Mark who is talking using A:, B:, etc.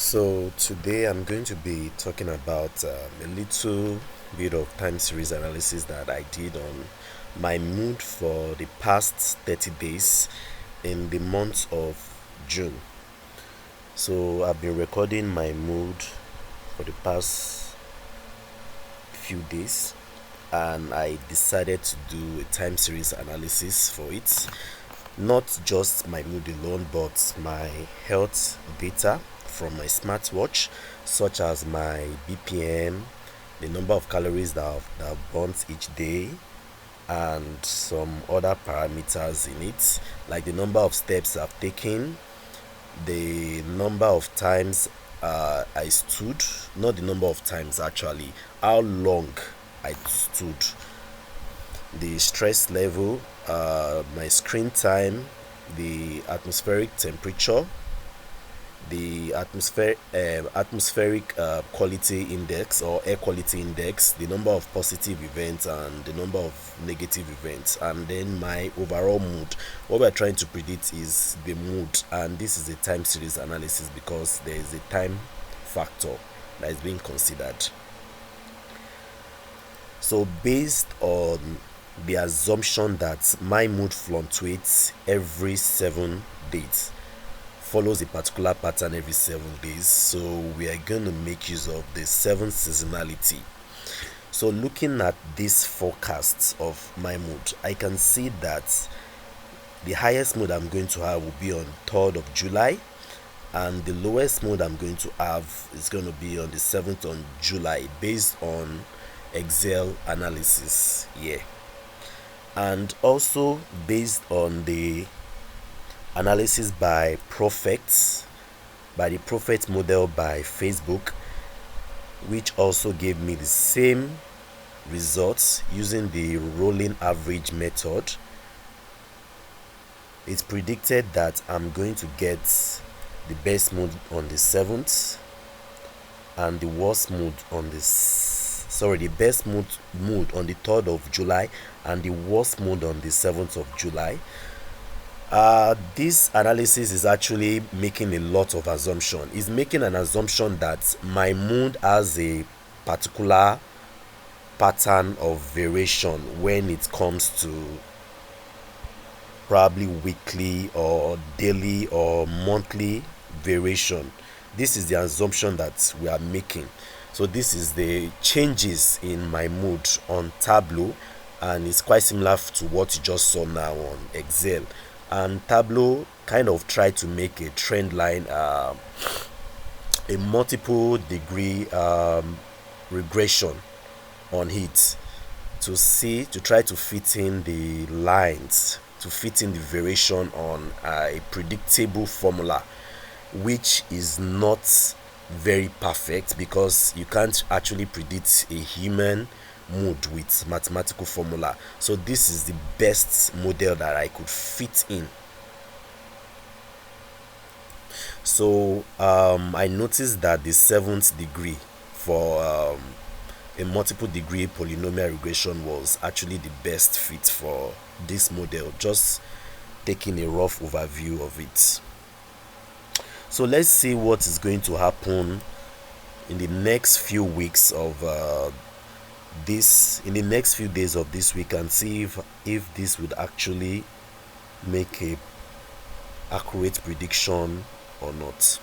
A: So today I'm going to be talking about a little bit of time series analysis that I did on my mood for the past 30 days in the month of June. So I've been recording my mood for the past few days, and I decided to do a time series analysis for it. Not just my mood alone, but my health data from my smartwatch, such as my BPM, the number of calories that I've burnt each day, and some other parameters in it, like the number of steps I've taken, the number of times I stood, not the number of times actually, how long I stood, the stress level, my screen time, the atmospheric temperature, the atmospheric quality index or air quality index, the number of positive events and the number of negative events, and then my overall mood. What we're trying to predict is the mood, and this is a time series analysis because there is a time factor that is being considered. So based on the assumption that my mood fluctuates every 7 days, follows a particular pattern every 7 days, so we are going to make use of the 7 seasonality. So looking at this forecast of my mood, I can see that the highest mood I'm going to have will be on 3rd of July, and the lowest mood I'm going to have is going to be on the 7th of July based on Excel analysis here, and also based on the analysis by the Prophet model by Facebook, which also gave me the same results using the rolling average method. It's predicted that I'm going to get the best mood on the 7th and the worst mood on the best mood on the 3rd of July and the worst mood on the 7th of July. This analysis is actually making a lot of assumption. It's making an assumption that my mood has a particular pattern of variation when it comes to probably weekly or daily or monthly variation. This is the assumption that we are making. So this is the changes in my mood on Tableau, and it's quite similar to what you just saw now on Excel. And Tableau kind of tried to make a trend line, a multiple degree regression on it to try to fit in the lines, to fit in the variation on a predictable formula, which is not very perfect because you can't actually predict a human mood with mathematical formula. So this is the best model that I could fit in. So I noticed that the 7th degree for a multiple degree polynomial regression was actually the best fit for this model, just taking a rough overview of it. So let's see what is going to happen in the next few weeks of in the next few days of this week, and see if this would actually make a accurate prediction or not.